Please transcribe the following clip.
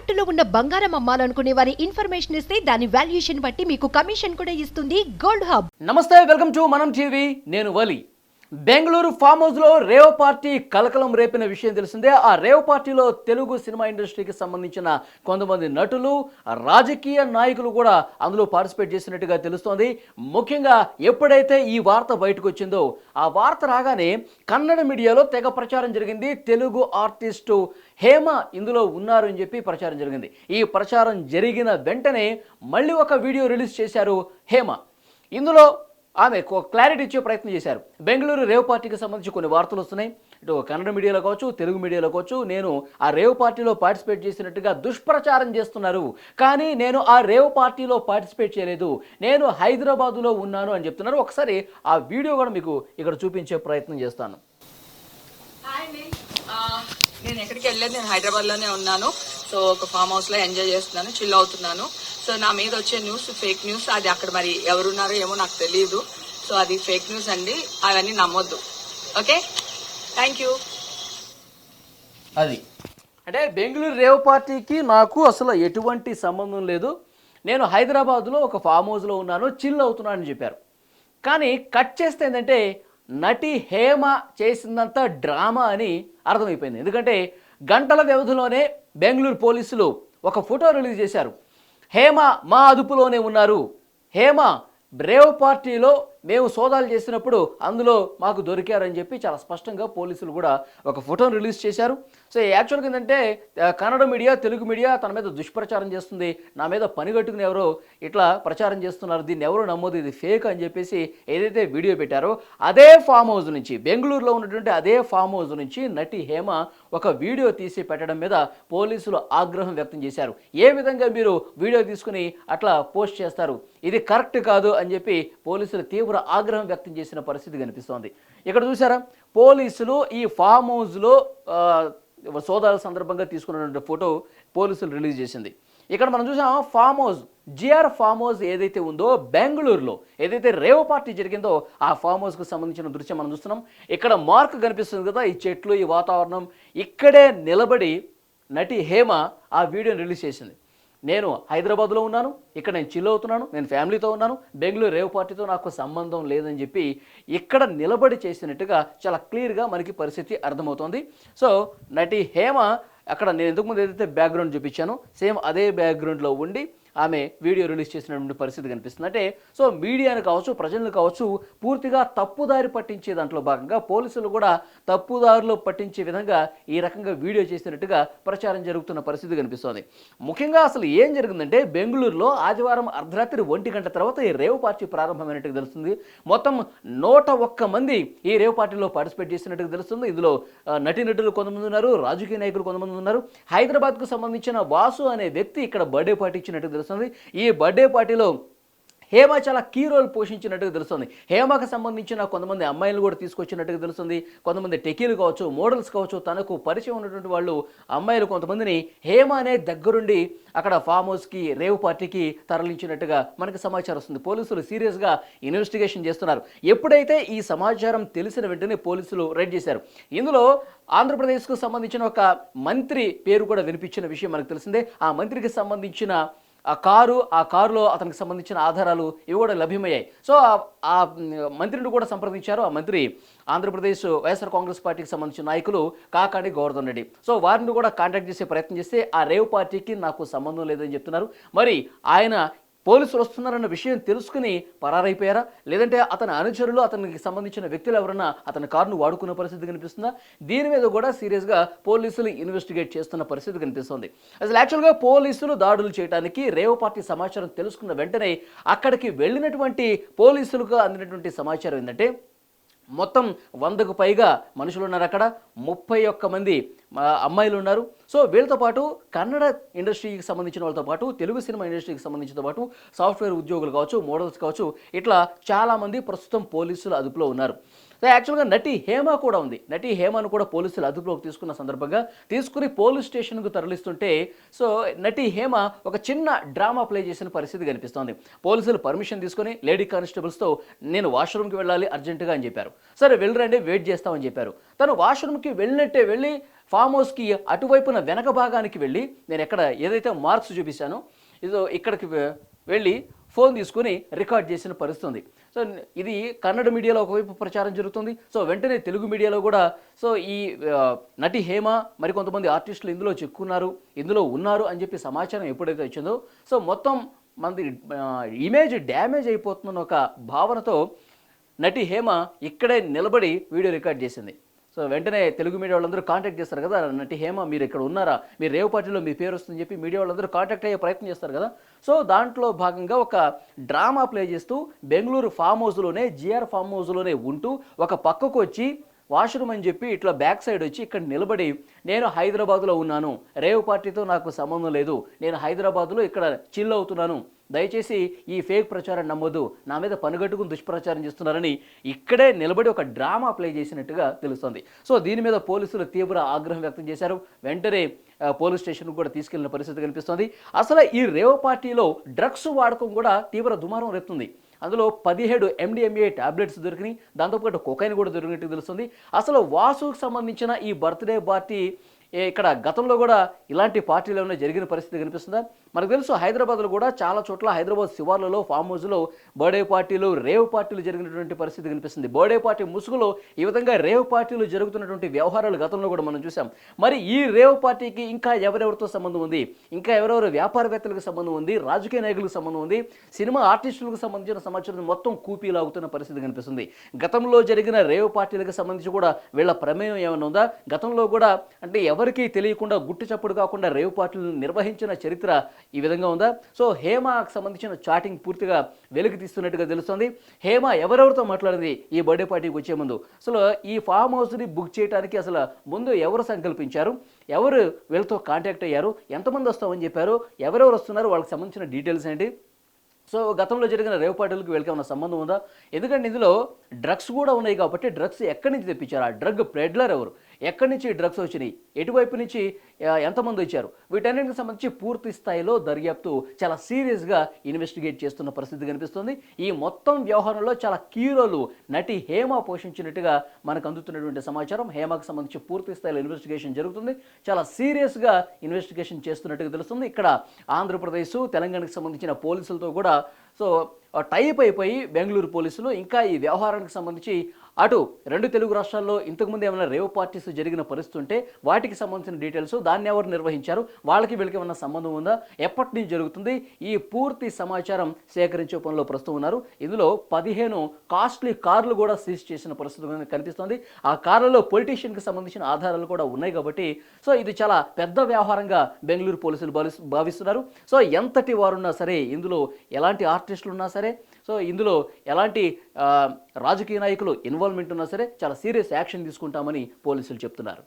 తాకట్టులో ఉన్న బంగారం అమ్మాలనుకునే వారి ఇన్ఫర్మేషన్ ఇస్తే దాని వాల్యుయేషన్ బట్టి మీకు కమిషన్ కూడా ఇస్తుంది గోల్డ్ హబ్. నమస్తే, వెల్కమ్ టు మనం టీవీ. నేను వలి. బెంగళూరు ఫామ్ హౌస్లో రేవ్ పార్టీ కలకలం రేపిన విషయం తెలిసిందే. ఆ రేవ్ పార్టీలో తెలుగు సినిమా ఇండస్ట్రీకి సంబంధించిన కొంతమంది నటులు, రాజకీయ నాయకులు కూడా అందులో పార్టిసిపేట్ చేసినట్టుగా తెలుస్తోంది. ముఖ్యంగా ఎప్పుడైతే ఈ వార్త బయటకు వచ్చిందో ఆ వార్త రాగానే కన్నడ మీడియాలో తెగ ప్రచారం జరిగింది. తెలుగు ఆర్టిస్టు హేమ ఇందులో ఉన్నారు అని చెప్పి ప్రచారం జరిగింది. ఈ ప్రచారం జరిగిన వెంటనే మళ్ళీ ఒక వీడియో రిలీజ్ చేశారు హేమ. ఇందులో ఆమె క్లారిటీ ఇచ్చే ప్రయత్నం చేశారు. బెంగళూరు రేవ్ పార్టీకి సంబంధించి కొన్ని వార్తలు వస్తున్నాయి. ఇటు కన్నడ మీడియాలో కావచ్చు, తెలుగు మీడియాలో కావచ్చు, నేను ఆ రేవ్ పార్టీలో పార్టిసిపేట్ చేసినట్టుగా దుష్ప్రచారం చేస్తున్నారు. కానీ నేను ఆ రేవ్ పార్టీలో పార్టిసిపేట్ చేయలేదు, నేను హైదరాబాదులో ఉన్నాను అని చెప్తున్నారు. ఒకసారి ఆ వీడియో కూడా మీకు ఇక్కడ చూపించే ప్రయత్నం చేస్తాను. నేను ఎక్కడికి వెళ్ళలేదు, నేను హైదరాబాద్లోనే ఉన్నాను. సో ఒక ఫామ్ హౌస్లో ఎంజాయ్ చేస్తున్నాను, చిల్ అవుతున్నాను. సో నా మీద వచ్చే న్యూస్ ఫేక్ న్యూస్. అది అక్కడ మరి ఎవరున్నారో ఏమో నాకు తెలియదు. సో అది ఫేక్ న్యూస్ అండి, అవన్నీ నమ్మొద్దు. Okay, thank you. అది అంటే బెంగళూరు రేవ్ పార్టీకి నాకు అసలు ఎటువంటి సంబంధం లేదు, నేను హైదరాబాద్లో ఒక ఫామ్ హౌస్లో ఉన్నాను, చిల్ అవుతున్నాను అని చెప్పారు. కానీ కట్ చేస్తే ఏంటంటే నటి హేమ చేసిందంతా డ్రామా అని అర్థమైపోయింది. ఎందుకంటే గంటల వ్యవధిలోనే బెంగళూరు పోలీసులు ఒక ఫోటో రిలీజ్ చేశారు. హేమ మా అదుపులోనే ఉన్నారు, హేమ రేవ్ పార్టీలో మేము సోదాలు చేసినప్పుడు అందులో మాకు దొరికారని చెప్పి చాలా స్పష్టంగా పోలీసులు కూడా ఒక ఫోటోను రిలీజ్ చేశారు. సో యాక్చువల్గా ఏంటంటే కన్నడ మీడియా, తెలుగు మీడియా తన మీద దుష్ప్రచారం చేస్తుంది, నా మీద పనిగట్టుకుని ఎవరో ఇట్లా ప్రచారం చేస్తున్నారు, దీన్ని ఎవరో నమ్మొద్దు, ఇది ఫేక్ అని చెప్పేసి ఏదైతే వీడియో పెట్టారో అదే ఫామ్ హౌస్ నుంచి, బెంగళూరులో ఉన్నటువంటి అదే ఫామ్ హౌస్ నుంచి నటి హేమ ఒక వీడియో తీసి పెట్టడం మీద పోలీసులు ఆగ్రహం వ్యక్తం చేశారు. ఏ విధంగా మీరు వీడియో తీసుకుని అట్లా పోస్ట్ చేస్తారు, ఇది కరెక్ట్ కాదు అని చెప్పి పోలీసులు తీవ్ర ఆగ్రహం వ్యక్తం చేసిన పరిస్థితి కనిపిస్తోంది. ఇక్కడ చూసారా, పోలీసులు ఈ ఫామ్ హౌస్లో సోదాల సందర్భంగా తీసుకున్నటువంటి ఫోటో పోలీసులు రిలీజ్ చేసింది. ఇక్కడ మనం చూసాం farm house, GR farm house ఏదైతే ఉందో బెంగళూరులో, ఏదైతే రేవ్ పార్టీ జరిగిందో ఆ ఫామ్ హౌస్కి సంబంధించిన దృశ్యం మనం చూస్తున్నాం. ఇక్కడ మార్క్ కనిపిస్తుంది కదా, ఈ చెట్లు, ఈ వాతావరణం. ఇక్కడే నిలబడి నటి హేమ ఆ వీడియోని రిలీజ్ చేసింది. నేను హైదరాబాద్లో ఉన్నాను, ఇక్కడ నేను చిల్ అవుతున్నాను, నేను ఫ్యామిలీతో ఉన్నాను, బెంగళూరు రేవ్ పార్టీతో నాకు సంబంధం లేదని చెప్పి ఇక్కడ నిలబడి చేసినట్టుగా చాలా క్లియర్గా మనకి పరిస్థితి అర్థమవుతోంది. సో నటి హేమ అక్కడ నేను ఇంతకుముందు ఏదైతే బ్యాక్గ్రౌండ్ చూపించానో సేమ్ అదే బ్యాక్గ్రౌండ్లో ఉండి ఆమె వీడియో రిలీజ్ చేసినటువంటి పరిస్థితి కనిపిస్తుంది. అంటే సో మీడియాను కావచ్చు, ప్రజలను కావచ్చు పూర్తిగా తప్పుదారి పట్టించే దాంట్లో భాగంగా పోలీసులు కూడా తప్పుదారిలో పట్టించే విధంగా ఈ రకంగా వీడియో చేసినట్టుగా ప్రచారం జరుగుతున్న పరిస్థితి కనిపిస్తోంది. ముఖ్యంగా అసలు ఏం జరిగిందంటే బెంగళూరులో ఆదివారం అర్ధరాత్రి 1 గంట తర్వాత ఈ రేవ్ పార్టీ ప్రారంభమైనట్టుగా తెలుస్తుంది. మొత్తం 101 మంది ఈ రేవ్ పార్టీలో పార్టిసిపేట్ చేసినట్టుగా తెలుస్తుంది. ఇందులో నటీనటులు కొంతమంది ఉన్నారు, రాజకీయ నాయకులు కొంతమంది ఉన్నారు. హైదరాబాద్కు సంబంధించిన వాసు అనే వ్యక్తి ఇక్కడ బర్త్డే పార్టీ ఇచ్చినట్టుగా తెలుస్తుంది. ఈ బర్త్డే పార్టీలో హేమ చాలా కీ రోల్ పోషించినట్టుగా తెలుస్తుంది. హేమకు సంబంధించిన కొంతమంది అమ్మాయిలు కూడా తీసుకొచ్చినట్టుగా తెలుస్తుంది. కొంతమంది టెకీలు కావచ్చు, మోడల్స్ కావచ్చు, తనకు పరిచయం ఉన్నటువంటి వాళ్ళు అమ్మాయిలు కొంతమందిని హేమ అనే దగ్గరుండి అక్కడ ఫామ్ హౌస్కి, రేవ్ పార్టీకి తరలించినట్టుగా మనకు సమాచారం వస్తుంది. పోలీసులు సీరియస్గా ఇన్వెస్టిగేషన్ చేస్తున్నారు. ఎప్పుడైతే ఈ సమాచారం తెలిసిన వెంటనే పోలీసులు రైడ్ చేశారు. ఇందులో ఆంధ్రప్రదేశ్కు సంబంధించిన ఒక మంత్రి పేరు కూడా వినిపించిన విషయం మనకు తెలిసిందే. ఆ మంత్రికి సంబంధించిన ఆ కారులో అతనికి సంబంధించిన ఆధారాలు ఇవి కూడా లభ్యమయ్యాయి. సో ఆ మంత్రిని కూడా సంప్రదించారు. ఆ మంత్రి ఆంధ్రప్రదేశ్ వైఎస్ఆర్ కాంగ్రెస్ పార్టీకి సంబంధించిన నాయకులు కాకాని గోవర్ధన్ రెడ్డి. సో వారిని కూడా కాంటాక్ట్ చేసే ప్రయత్నం చేస్తే ఆ రేవ్ పార్టీకి నాకు సంబంధం లేదని చెప్తున్నారు. మరి ఆయన పోలీసులు వస్తున్నారన్న విషయం తెలుసుకుని పరారైపోయారా, లేదంటే అతని అనుచరులు, అతనికి సంబంధించిన వ్యక్తులు ఎవరన్నా అతని కారును వాడుకున్న పరిస్థితి కనిపిస్తుందా? దీని మీద కూడా సీరియస్గా పోలీసులు ఇన్వెస్టిగేట్ చేస్తున్న పరిస్థితి కనిపిస్తుంది. అసలు యాక్చువల్గా పోలీసులు దాడులు చేయడానికి రేవ్ పార్టీ సమాచారం తెలుసుకున్న వెంటనే అక్కడికి వెళ్ళినటువంటి పోలీసులకు అందినటువంటి సమాచారం ఏంటంటే మొత్తం 100కు పైగా మనుషులు ఉన్నారు అక్కడ, 31 మంది అమ్మాయిలు ఉన్నారు. సో వీళ్ళతో పాటు కన్నడ ఇండస్ట్రీకి సంబంధించిన వాళ్ళతో పాటు, తెలుగు సినిమా ఇండస్ట్రీకి సంబంధించిన పాటు సాఫ్ట్వేర్ ఉద్యోగులు కావచ్చు, మోడల్స్ కావచ్చు, ఇట్లా చాలామంది ప్రస్తుతం పోలీసుల అదుపులో ఉన్నారు. సో యాక్చువల్గా నటి హేమ కూడా ఉంది. నటి హేమను కూడా పోలీసులు అదుపులోకి తీసుకున్న సందర్భంగా తీసుకుని పోలీస్ స్టేషన్కు తరలిస్తుంటే సో నటి హేమ ఒక చిన్న డ్రామా ప్లే చేసిన పరిస్థితి కనిపిస్తోంది. పోలీసులు పర్మిషన్ తీసుకొని లేడీ కానిస్టేబుల్స్తో నేను వాష్రూమ్కి వెళ్ళాలి అర్జెంటుగా అని చెప్పారు. సరే వెళ్ళరండి, వెయిట్ చేస్తామని చెప్పారు. తను వాష్రూమ్కి వెళ్ళినట్టే వెళ్ళి ఫామ్ హౌస్కి అటువైపున వెనక భాగానికి వెళ్ళి నేను ఎక్కడ ఏదైతే మార్క్స్ చూపించానో ఇదో ఇక్కడికి వెళ్ళి ఫోన్ తీసుకుని రికార్డ్ చేసిన పరిస్థితి ఉంది. సో ఇది కన్నడ మీడియాలో ఒకవైపు ప్రచారం జరుగుతుంది. సో వెంటనే తెలుగు మీడియాలో కూడా సో ఈ నటి హేమ మరికొంతమంది ఆర్టిస్టులు ఇందులో చిక్కున్నారు, ఇందులో ఉన్నారు అని చెప్పి సమాచారం ఎప్పుడైతే వచ్చిందో సో మొత్తం మనది ఇమేజ్ డ్యామేజ్ అయిపోతుందన్న ఒక భావనతో నటి హేమ ఇక్కడే నిలబడి వీడియో రికార్డ్ చేసింది. సో వెంటనే తెలుగు మీడియా వాళ్ళందరూ కాంటాక్ట్ చేస్తారు కదా, నటి హేమ మీరు ఇక్కడ ఉన్నారా, మీరు రేవ్ పార్టీలో మీ పేరు వస్తుందని చెప్పి మీడియా వాళ్ళందరూ కాంటాక్ట్ అయ్యే ప్రయత్నం చేస్తారు కదా. సో దాంట్లో భాగంగా ఒక డ్రామా ప్లే చేస్తూ బెంగళూరు ఫామ్ హౌస్లోనే జిఆర్ ఫామ్ హౌస్లోనే ఉంటూ ఒక పక్కకు వచ్చి వాష్రూమ్ అని చెప్పి ఇట్లా బ్యాక్ సైడ్ వచ్చి ఇక్కడ నిలబడి నేను హైదరాబాద్లో ఉన్నాను, రేవ్ పార్టీతో నాకు సంబంధం లేదు, నేను హైదరాబాద్లో ఇక్కడ చిల్ అవుతున్నాను, దయచేసి ఈ ఫేక్ ప్రచారం నమ్మొద్దు, నా మీద పనిగట్టుకుని దుష్ప్రచారం చేస్తున్నారని ఇక్కడే నిలబడి ఒక డ్రామా ప్లే చేసినట్టుగా తెలుస్తోంది. సో దీని మీద పోలీసులు తీవ్ర ఆగ్రహం వ్యక్తం చేశారు. వెంటనే పోలీస్ స్టేషన్కు కూడా తీసుకెళ్లిన పరిస్థితి కనిపిస్తోంది. అసలు ఈ రేవ్ పార్టీలో డ్రగ్స్ వాడకం కూడా తీవ్ర దుమారం రేపుతుంది. అందులో 17 MDMA టాబ్లెట్స్ దొరికినాయి, దాంతోపాటు కొకైన్ కూడా దొరికినట్టు తెలుస్తుంది. అసలు వాసుకు సంబంధించిన ఈ బర్త్డే పార్టీ ఇక్కడ గతంలో కూడా ఇలాంటి పార్టీలు ఏమైనా జరిగిన పరిస్థితి కనిపిస్తుందా? మనకు తెలుసు హైదరాబాద్లో కూడా చాలా చోట్ల హైదరాబాద్ శివార్లలో ఫామ్ హౌస్లో బర్త్డే పార్టీలు రేవ్ పార్టీలు జరిగినటువంటి పరిస్థితి కనిపిస్తుంది. బర్త్డే పార్టీ ముసుగులో ఈ విధంగా రేవ్ పార్టీలు జరుగుతున్నటువంటి వ్యవహారాలు గతంలో కూడా మనం చూసాం. మరి ఈ రేవ్ పార్టీకి ఇంకా ఎవరెవరితో సంబంధం ఉంది, ఇంకా ఎవరెవరు వ్యాపారవేత్తలకు సంబంధం ఉంది, రాజకీయ నాయకులకు సంబంధం ఉంది, సినిమా ఆర్టిస్టులకు సంబంధించిన సమాచారం మొత్తం కూపీలాగుతున్న పరిస్థితి కనిపిస్తుంది. గతంలో జరిగిన రేవ్ పార్టీలకు సంబంధించి కూడా వీళ్ళ ప్రమేయం ఏమైనా ఉందా? గతంలో కూడా అంటే ఎవరికీ తెలియకుండా గుట్టు చప్పుడు కాకుండా రేవ్ పార్టీలను నిర్వహించిన చరిత్ర ఈ విధంగా ఉందా? సో హేమకు సంబంధించిన చాటింగ్ పూర్తిగా వెలికి తీస్తున్నట్టుగా తెలుస్తుంది. హేమ ఎవరెవరితో మాట్లాడింది ఈ బర్త్డే పార్టీకి వచ్చే ముందు, అసలు ఈ ఫామ్ హౌస్ని బుక్ చేయడానికి అసలు ముందు ఎవరు సంకల్పించారు, ఎవరు వీళ్ళతో కాంటాక్ట్ అయ్యారు, ఎంతమంది వస్తామని చెప్పారు, ఎవరెవరు వస్తున్నారు, వాళ్ళకి సంబంధించిన డీటెయిల్స్ ఏంటి? సో గతంలో జరిగిన రేవ్ పార్టీలకు వీళ్ళకి ఏమైనా సంబంధం ఉందా? ఎందుకంటే ఇందులో డ్రగ్స్ కూడా ఉన్నాయి కాబట్టి డ్రగ్స్ ఎక్కడి నుంచి తెప్పించారు, ఆ డ్రగ్ పెడ్లర్ ఎవరు, ఎక్కడి నుంచి డ్రగ్స్ వచ్చినాయి, ఎటువైపు నుంచి ఎంతమంది వచ్చారు, వీటన్నిటికి సంబంధించి పూర్తి స్థాయిలో దర్యాప్తు చాలా సీరియస్గా ఇన్వెస్టిగేట్ చేస్తున్న పరిస్థితి కనిపిస్తుంది. ఈ మొత్తం వ్యవహారంలో చాలా కీ రోల్ నటి హేమ పోషించినట్టుగా మనకు అందుతున్నటువంటి సమాచారం. హేమకు సంబంధించి పూర్తి స్థాయిలో ఇన్వెస్టిగేషన్ జరుగుతుంది, చాలా సీరియస్గా ఇన్వెస్టిగేషన్ చేస్తున్నట్టుగా తెలుస్తుంది. ఇక్కడ ఆంధ్రప్రదేశ్ తెలంగాణకు సంబంధించిన పోలీసులతో కూడా సో టైప్ అయిపోయి బెంగళూరు పోలీసులు ఇంకా ఈ వ్యవహారానికి సంబంధించి అటు 2 తెలుగు రాష్ట్రాల్లో ఇంతకుముందు ఏమైనా రేవ్ పార్టీస్ జరిగిన పరిస్థితి ఉంటే వాటికి సంబంధించిన డీటెయిల్స్, దాన్ని ఎవరు నిర్వహించారు, వాళ్ళకి వీళ్ళకి ఏమైనా సంబంధం ఉందా, ఎప్పటి నుంచి జరుగుతుంది, ఈ పూర్తి సమాచారం సేకరించే పనిలో ప్రస్తుతం ఉన్నారు. ఇందులో 15 కాస్ట్లీ కార్లు కూడా సీజ్ చేసిన పరిస్థితి కనిపిస్తుంది. ఆ కార్లలో పొలిటీషియన్కి సంబంధించిన ఆధారాలు కూడా ఉన్నాయి కాబట్టి సో ఇది చాలా పెద్ద వ్యవహారంగా బెంగళూరు పోలీసులు భావిస్తున్నారు. సో ఎంతటి వారున్నా సరే, ఇందులో ఎలాంటి ఆర్టిస్టులు ఉన్నా సరే, సో ఇందులో ఎలాంటి రాజకీయ నాయకులు ఇన్వాల్వ్మెంట్ ఉన్నా సరే చాలా సీరియస్ యాక్షన్ తీసుకుంటామని పోలీసులు చెప్తున్నారు.